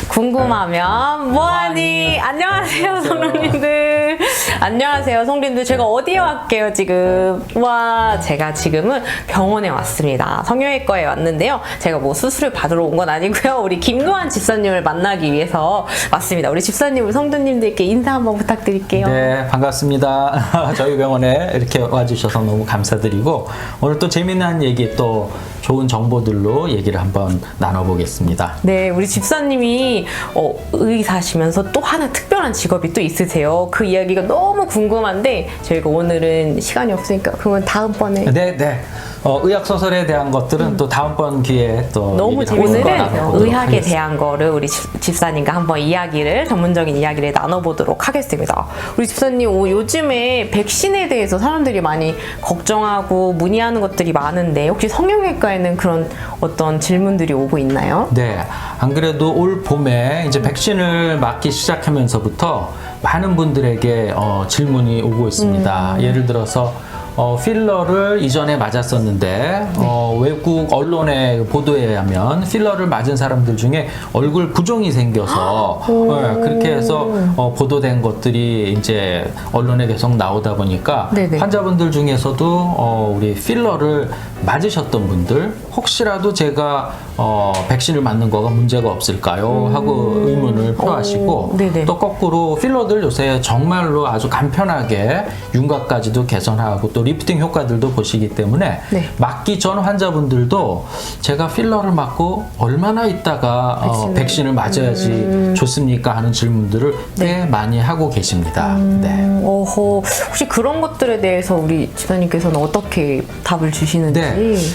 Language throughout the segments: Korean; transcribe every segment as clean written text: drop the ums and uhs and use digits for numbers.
궁금하면 뭐하니? 안녕하세요, 성룡님들. 안녕하세요, 성룡님들. 제가 어디에 왔게요, 지금? 와, 제가 지금은 병원에 왔습니다. 성형외과에 왔는데요. 제가 뭐 수술을 받으러 온 건 아니고요. 우리 김노한 집사님을 만나기 위해서 왔습니다. 우리 집사님, 성도님들께 인사 한번 부탁드릴게요. 네, 반갑습니다. 저희 병원에 이렇게 와주셔서 너무 감사드리고, 오늘 또 재미난 얘기, 또 좋은 정보들로 얘기를 한번 나눠보겠습니다. 네, 우리 집사님이 의사시면서 또 하나 특별한 직업이 또 있으세요. 그 이야기가 너무 궁금한데 저희가 오늘은 시간이 없으니까 그러면 다음번에. 네. 의학 소설에 대한 것들은 또 다음번 기회에 또 너무 오늘은 의학에 대한 거를 우리 집사님과 한번 전문적인 이야기를 나눠보도록 하겠습니다. 우리 집사님, 요즘에 백신에 대해서 사람들이 많이 걱정하고 문의하는 것들이 많은데 혹시 성형외과에는 그런 어떤 질문들이 오고 있나요? 네, 안 그래도 올 봄에 이제 백신을 맞기 시작하면서부터 많은 분들에게 질문이 오고 있습니다. 예를 들어서 필러를 이전에 맞았었는데 외국 언론의 보도에 의하면 필러를 맞은 사람들 중에 얼굴 부종이 생겨서 그렇게 해서 보도된 것들이 이제 언론에 계속 나오다 보니까 네네. 환자분들 중에서도 우리 필러를 맞으셨던 분들 혹시라도 제가 백신을 맞는 거가 문제가 없을까요? 하고 의문을 표하시고 또 거꾸로 필러들 요새 정말로 아주 간편하게 윤곽까지도 개선하고 또 리프팅 효과들도 보시기 때문에 맞기 전 환자분들도 제가 필러를 맞고 얼마나 있다가 백신을 맞아야지 좋습니까? 하는 질문들을 꽤 많이 하고 계십니다. 혹시 그런 것들에 대해서 우리 집사님께서는 어떻게 답을 주시는지?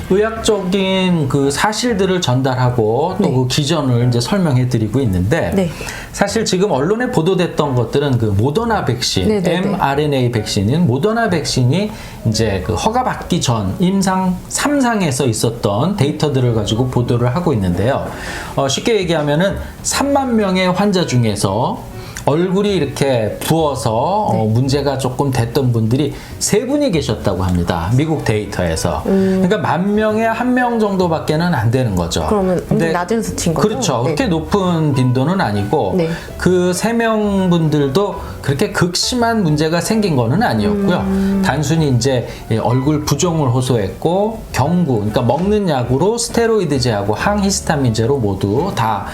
의학적인 그 사실들을 전달하고 또 그 기전을 이제 설명해 드리고 있는데 사실 지금 언론에 보도됐던 것들은 그 모더나 백신, mRNA 백신인 모더나 백신이 이제 그 허가받기 전 임상 3상에서 있었던 데이터들을 가지고 보도를 하고 있는데요. 쉽게 얘기하면은 3만 명의 환자 중에서 얼굴이 이렇게 부어서 문제가 조금 됐던 분들이 3분이 계셨다고 합니다. 미국 데이터에서. 그러니까 10,000명에 1명 정도밖에는 안 되는 거죠. 그러면 낮은 수치인 거죠? 그렇죠. 그렇게 높은 빈도는 아니고 그 3명 분들도 그렇게 극심한 문제가 생긴 거는 아니었고요. 단순히 이제 얼굴 부종을 호소했고 경구, 그러니까 먹는 약으로 스테로이드제하고 항히스타민제로 모두 다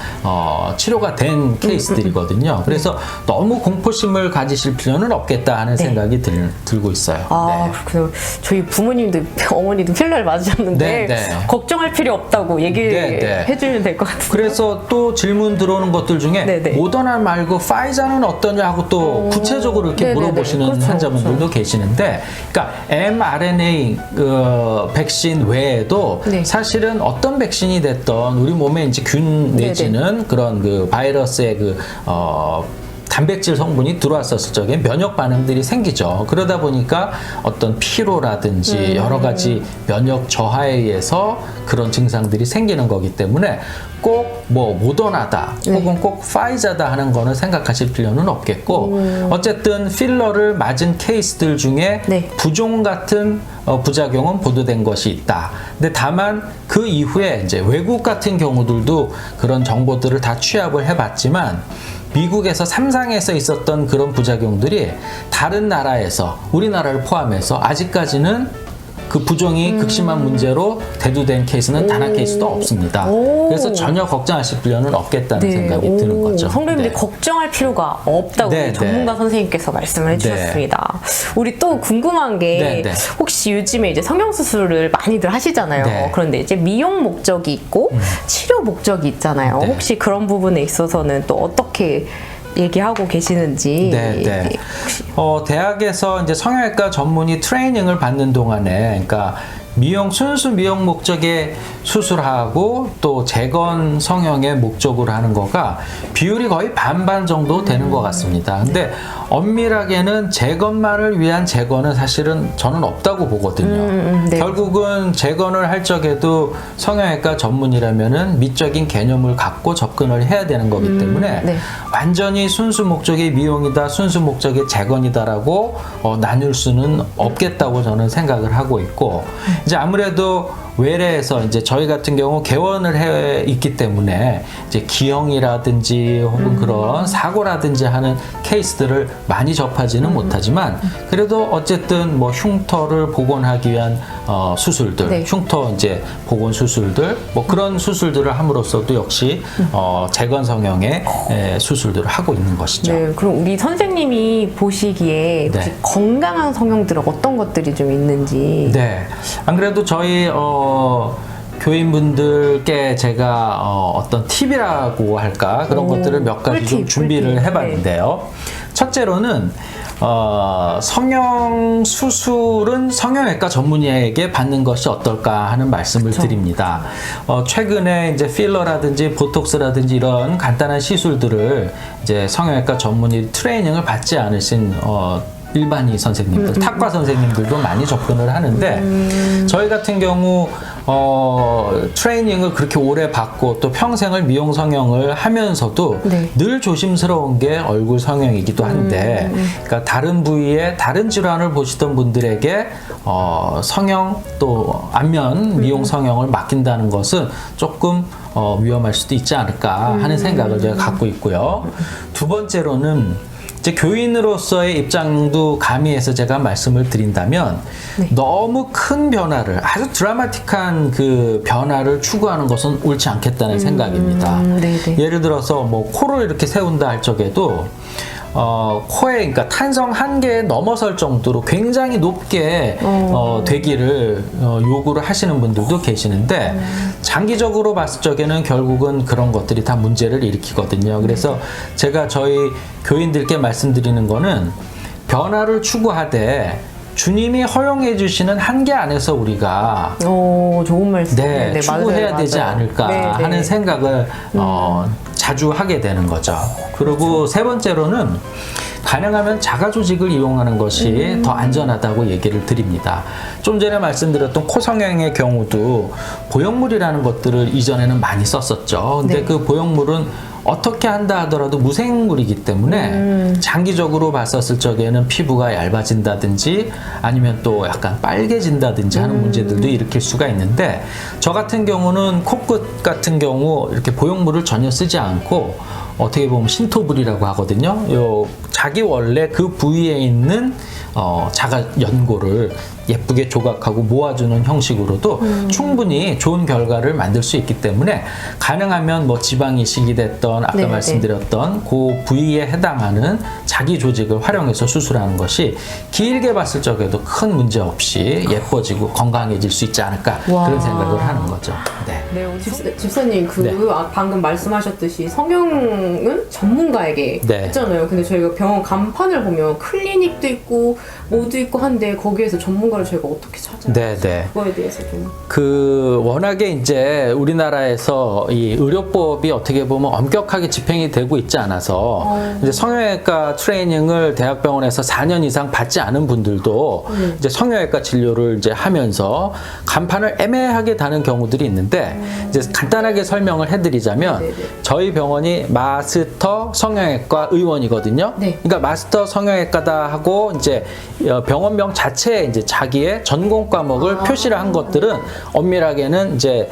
치료가 된 케이스들이거든요. 그래서 너무 공포심을 가지실 필요는 없겠다 하는 생각이 들고 있어요. 그렇군요. 저희 부모님도 어머니도 필러를 맞으셨는데 걱정할 필요 없다고 얘기를 해주면 될 것 같은데. 그래서 또 질문 들어오는 것들 중에 모더나 말고 파이자는 어떠냐고 또 구체적으로 이렇게 물어보시는 환자분들도 계시는데, 그러니까 mRNA 백신 외에도 사실은 어떤 백신이 됐던 우리 몸에 이제 균 내지는 그런 그 바이러스의 단백질 성분이 들어왔었을 적에 면역 반응들이 생기죠. 그러다 보니까 어떤 피로라든지 여러 가지 면역 저하에 의해서 그런 증상들이 생기는 거기 때문에 꼭 뭐 모더나다 혹은 꼭 파이자다 하는 거는 생각하실 필요는 없겠고 어쨌든 필러를 맞은 케이스들 중에 부종 같은 부작용은 보도된 것이 있다. 근데 다만 그 이후에 이제 외국 같은 경우들도 그런 정보들을 다 취합을 해봤지만 미국에서 3상에서 있었던 그런 부작용들이 다른 나라에서 우리나라를 포함해서 아직까지는 그 부종이 극심한 문제로 대두된 케이스는 단 한 케이스도 없습니다. 그래서 전혀 걱정하실 필요는 없겠다는 생각이 드는 거죠. 성도님들이 걱정할 필요가 없다고 전문가 선생님께서 말씀을 해주셨습니다. 우리 또 궁금한 게 혹시 요즘에 이제 성형수술을 많이들 하시잖아요. 그런데 이제 미용 목적이 있고 치료 목적이 있잖아요. 혹시 그런 부분에 있어서는 또 어떻게 얘기하고 계시는지. 대학에서 이제 성형외과 전문의 트레이닝을 받는 동안에, 그러니까 순수 미용 목적의 수술하고 또 재건 성형의 목적으로 하는 거가 비율이 거의 반반 정도 되는 것 같습니다. 근데 엄밀하게는 재건만을 위한 재건은 사실은 저는 없다고 보거든요. 결국은 재건을 할 적에도 성형외과 전문이라면은 미적인 개념을 갖고 접근을 해야 되는 거기 때문에 완전히 순수 목적의 미용이다, 순수 목적의 재건이다라고 나눌 수는 없겠다고 저는 생각을 하고 있고, 이제 아무래도 외래에서 이제 저희 같은 경우 개원을 해 있기 때문에 이제 기형이라든지 혹은 그런 사고라든지 하는 케이스들을 많이 접하지는 못하지만 그래도 어쨌든 뭐 흉터를 복원하기 위한 수술들, 네. 흉터 이제 복원 수술들 뭐 그런 수술들을 함으로써도 역시 재건 성형의 수술들을 하고 있는 것이죠. 네, 그럼 우리 선생님이 보시기에 혹시 네. 건강한 성형들은 어떤 것들이 좀 있는지. 네. 안 그래도 저희 교인분들께 제가 어떤 팁이라고 할까 그런 것들을 몇 가지 좀 준비를 해봤는데요. 첫째로는 성형 수술은 성형외과 전문의에게 받는 것이 어떨까 하는 말씀을 드립니다. 최근에 이제 필러라든지 보톡스라든지 이런 간단한 시술들을 이제 성형외과 전문의 트레이닝을 받지 않으신 일반의 선생님들, 탁과 선생님들도 많이 접근을 하는데 저희 같은 경우 트레이닝을 그렇게 오래 받고 또 평생을 미용 성형을 하면서도 네. 늘 조심스러운 게 얼굴 성형이기도 한데 그러니까 다른 부위에 다른 질환을 보시던 분들에게 성형 또 안면 미용 성형을 맡긴다는 것은 조금 위험할 수도 있지 않을까 하는 생각을 제가 갖고 있고요. 두 번째로는 이제 교인으로서의 입장도 가미해서 제가 말씀을 드린다면 네. 너무 큰 변화를 아주 드라마틱한 그 변화를 추구하는 것은 옳지 않겠다는 생각입니다. 네네. 예를 들어서 뭐 코를 이렇게 세운다 할 적에도 코에 그러니까 탄성 한계에 넘어설 정도로 굉장히 높게 되기를 요구를 하시는 분들도 계시는데 장기적으로 봤을 적에는 결국은 그런 것들이 다 문제를 일으키거든요. 그래서 제가 저희 교인들께 말씀드리는 거는 변화를 추구하되 주님이 허용해 주시는 한계 안에서 우리가 좋은 말씀. 네, 추구해야 맞아요, 되지 맞아요. 않을까 네, 네. 하는 생각을 자주 하게 되는 거죠. 그리고 세 번째로는 가능하면 자가 조직을 이용하는 것이 더 안전하다고 얘기를 드립니다. 좀 전에 말씀드렸던 코 성형의 경우도 보형물이라는 것들을 이전에는 많이 썼었죠. 근데 네. 그 보형물은 어떻게 한다 하더라도 무생물이기 때문에 장기적으로 봤었을 적에는 피부가 얇아진다든지 아니면 또 약간 빨개진다든지 하는 문제들도 일으킬 수가 있는데 저 같은 경우는 코끝 같은 경우 이렇게 보형물을 전혀 쓰지 않고 어떻게 보면 신토불이라고 하거든요. 자기 원래 그 부위에 있는 자가 연고를 예쁘게 조각하고 모아주는 형식으로도 충분히 좋은 결과를 만들 수 있기 때문에 가능하면 뭐 지방 이식이 됐던 아까 네네. 말씀드렸던 그 부위에 해당하는 자기 조직을 활용해서 수술하는 것이 길게 봤을 적에도 큰 문제 없이 예뻐지고 건강해질 수 있지 않을까 와. 그런 생각을 하는 거죠. 네. 네, 집사님 네. 방금 말씀하셨듯이 성형은 전문가에게 네. 했잖아요. 근데 저희가 병원 간판을 보면 클리닉도 있고 뭐도 있고 한데 거기에서 전문가를 저희가 어떻게 찾아요? 네. 그거에 대해서 좀. 워낙에 이제 우리나라에서 이 의료법이 어떻게 보면 엄격하게 집행이 되고 있지 않아서 이제 성형외과 트레이닝을 대학병원에서 4년 이상 받지 않은 분들도 이제 성형외과 진료를 이제 하면서 간판을 애매하게 다는 경우들이 있는데 이제 간단하게 설명을 해드리자면 네네. 저희 병원이 마스터 성형외과 의원이거든요. 네. 그러니까 마스터 성형외과다 하고 이제 병원명 자체에 이제 자기의 전공 과목을 표시를 한 것들은 엄밀하게는 이제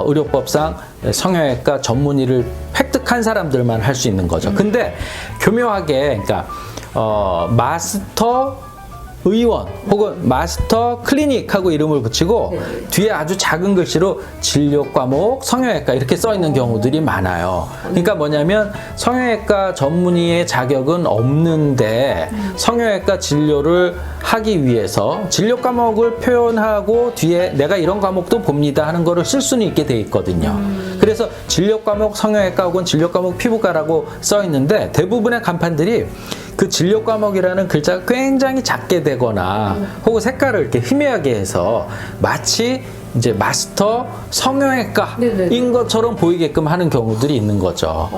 의료법상 성형외과 전문의를 획득한 사람들만 할 수 있는 거죠. 근데 교묘하게 그러니까 마스터 의원 혹은 마스터 클리닉하고 이름을 붙이고 뒤에 아주 작은 글씨로 진료 과목 성형외과 이렇게 써 있는 경우들이 많아요. 그러니까 뭐냐면 성형외과 전문의의 자격은 없는데 성형외과 진료를 하기 위해서 진료 과목을 표현하고 뒤에 내가 이런 과목도 봅니다 하는 거를 쓸 수는 있게 돼 있거든요. 그래서 진료 과목 성형외과 혹은 진료 과목 피부과라고 써 있는데 대부분의 간판들이 그 진료 과목이라는 글자가 굉장히 작게 되거나 혹은 색깔을 이렇게 희미하게 해서 마치 이제 마스터 성형외과인 것처럼 보이게끔 하는 경우들이 있는 거죠.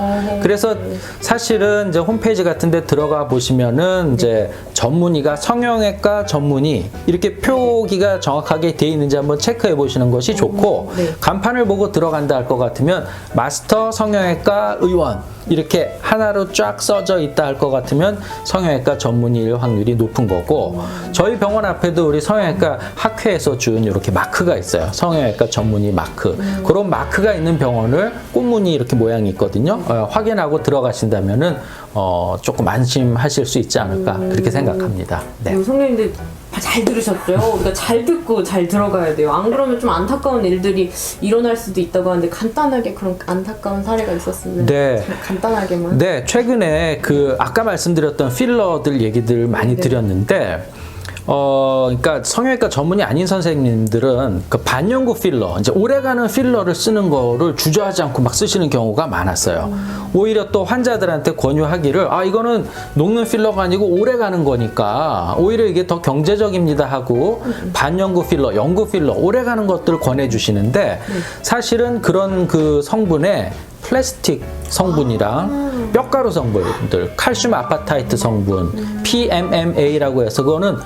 그래서 사실은 이제 홈페이지 같은 데 들어가 보시면은 이제 전문의가 성형외과 전문의 이렇게 표기가 정확하게 돼 있는지 한번 체크해 보시는 것이 좋고 간판을 보고 들어간다 할 것 같으면 마스터 성형외과 의원 이렇게 하나로 쫙 써져 있다 할 것 같으면 성형외과 전문의일 확률이 높은 거고 저희 병원 앞에도 우리 성형외과 학회에서 준 이렇게 마크가 있어요. 있어요. 성형외과 전문의 마크. 그런 마크가 있는 병원을 꽃무늬 이렇게 모양이 있거든요. 확인하고 들어가신다면은 조금 안심하실 수 있지 않을까 그렇게 생각합니다. 네. 선생님들 잘 들으셨죠? 그러니까 잘 듣고 잘 들어가야 돼요. 안 그러면 좀 안타까운 일들이 일어날 수도 있다고 하는데 간단하게 그런 안타까운 사례가 있었으면 네. 간단하게만. 네, 최근에 그 아까 말씀드렸던 필러들 얘기들 많이 드렸는데 그러니까 성형외과 전문이 아닌 선생님들은 그 반영구 필러, 이제 오래가는 필러를 쓰는 거를 주저하지 않고 막 쓰시는 경우가 많았어요. 오히려 또 환자들한테 권유하기를 이거는 녹는 필러가 아니고 오래가는 거니까 오히려 이게 더 경제적입니다 하고 반영구 필러, 영구 필러, 오래가는 것들을 권해주시는데 사실은 그런 그 성분에 플라스틱 성분이랑 뼈가루 성분들, 칼슘 아파타이트 성분, PMMA라고 해서 그거는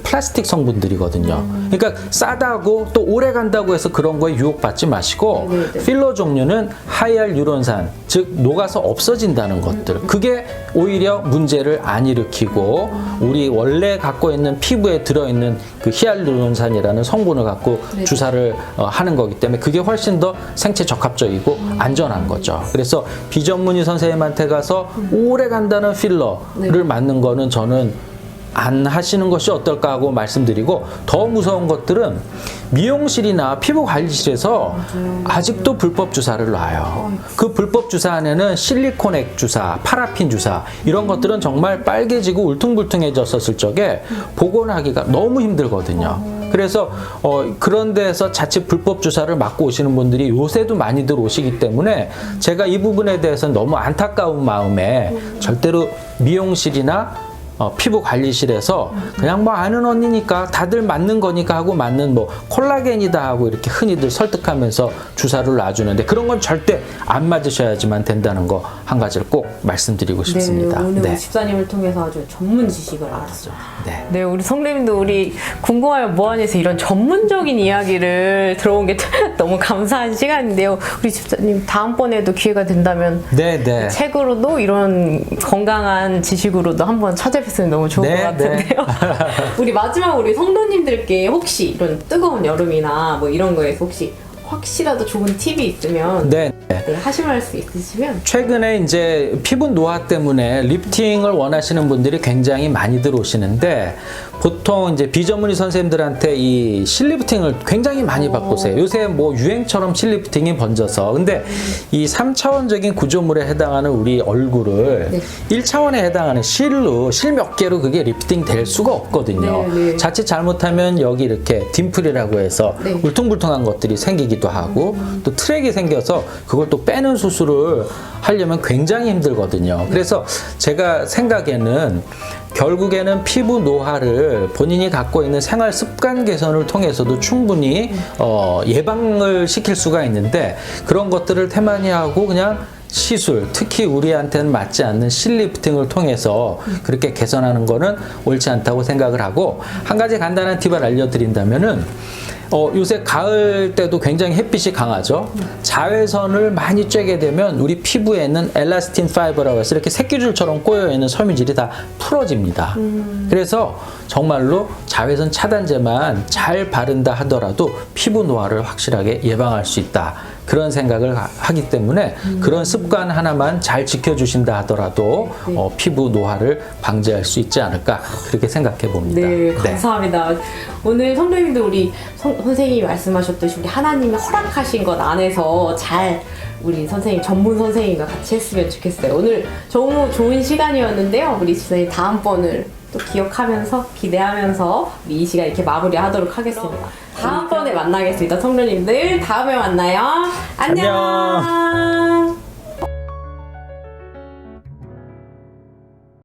플라스틱 성분들이거든요. 그러니까 싸다고 또 오래 간다고 해서 그런 거에 유혹받지 마시고 필러 종류는 하이알루론산, 즉 녹아서 없어진다는 것들. 그게 오히려 문제를 안 일으키고 우리 원래 갖고 있는 피부에 들어있는 그 히알루론산이라는 성분을 갖고 주사를 하는 거기 때문에 그게 훨씬 더 생체 적합적이고 안전한 거죠. 그래서 비전문의 선생님한테 가서 오래 간다는 필러를 맞는 거는 저는 안 하시는 것이 어떨까 하고 말씀드리고, 더 무서운 것들은 미용실이나 피부관리실에서 아직도 불법 주사를 놔요. 그 불법 주사 안에는 실리콘액 주사, 파라핀 주사 이런 것들은 정말 빨개지고 울퉁불퉁해졌었을 적에 복원하기가 너무 힘들거든요. 그래서 그런 데서 자칫 불법 주사를 맞고 오시는 분들이 요새도 많이들 오시기 때문에 제가 이 부분에 대해서는 너무 안타까운 마음에 절대로 미용실이나 피부 관리실에서 그냥 뭐 아는 언니니까 다들 맞는 거니까 하고 맞는 뭐 콜라겐이다 하고 이렇게 흔히들 설득하면서 주사를 놔주는데 그런 건 절대 안 맞으셔야지만 된다는 거 한 가지를 꼭 말씀드리고 싶습니다. 네, 오늘 우리 집사님을 통해서 아주 전문 지식을 알았어요. 네, 우리 성대님도 우리 궁금하면 뭐하니에서 이런 전문적인 이야기를 들어온 게 너무 감사한 시간인데요. 우리 집사님 다음번에도 기회가 된다면 책으로도 이런 건강한 지식으로도 한번 찾아뵙으면 너무 좋을 것 같은데요. 우리 마지막 우리 성도님들께 혹시 이런 뜨거운 여름이나 뭐 이런 거에서 혹시 혹시라도 좋은 팁이 있으면 하실 수 있으시면. 최근에 이제 피부 노화 때문에 리프팅을 원하시는 분들이 굉장히 많이들 오시는데 보통 이제 비전문의 선생님들한테 이 실리프팅을 굉장히 많이 받고 오세요. 요새 뭐 유행처럼 실리프팅이 번져서. 근데 이 3차원적인 구조물에 해당하는 우리 얼굴을 1차원에 해당하는 실 몇 개로 그게 리프팅 될 수가 없거든요. 자칫 잘못하면 여기 이렇게 딤플이라고 해서 울퉁불퉁한 것들이 생기기도 하고 또 트랙이 생겨서 그걸 또 빼는 수술을 하려면 굉장히 힘들거든요. 그래서 제가 생각에는 결국에는 피부 노화를 본인이 갖고 있는 생활 습관 개선을 통해서도 충분히 예방을 시킬 수가 있는데 그런 것들을 태만히 하고 그냥 시술, 특히 우리한테는 맞지 않는 실리프팅을 통해서 그렇게 개선하는 거는 옳지 않다고 생각을 하고, 한 가지 간단한 팁을 알려드린다면은 요새 가을 때도 굉장히 햇빛이 강하죠. 자외선을 많이 쬐게 되면 우리 피부에는 엘라스틴 파이버라고 해서 이렇게 새끼줄처럼 꼬여있는 섬유질이 다 풀어집니다. 그래서 정말로 자외선 차단제만 잘 바른다 하더라도 피부 노화를 확실하게 예방할 수 있다. 그런 생각을 하기 때문에 그런 습관 하나만 잘 지켜주신다 하더라도 피부 노화를 방지할 수 있지 않을까 그렇게 생각해 봅니다. 네, 감사합니다. 오늘 성도님도 우리 선생님이 말씀하셨듯이 우리 하나님이 허락하신 것 안에서 잘 우리 선생님, 전문 선생님과 같이 했으면 좋겠어요. 오늘 너무 좋은 시간이었는데요. 우리 선생님 다음번을 또 기억하면서 기대하면서 우리 이 시간 이렇게 마무리하도록 하겠습니다. 다음번에 만나겠습니다. 성도님들 다음에 만나요. 안녕.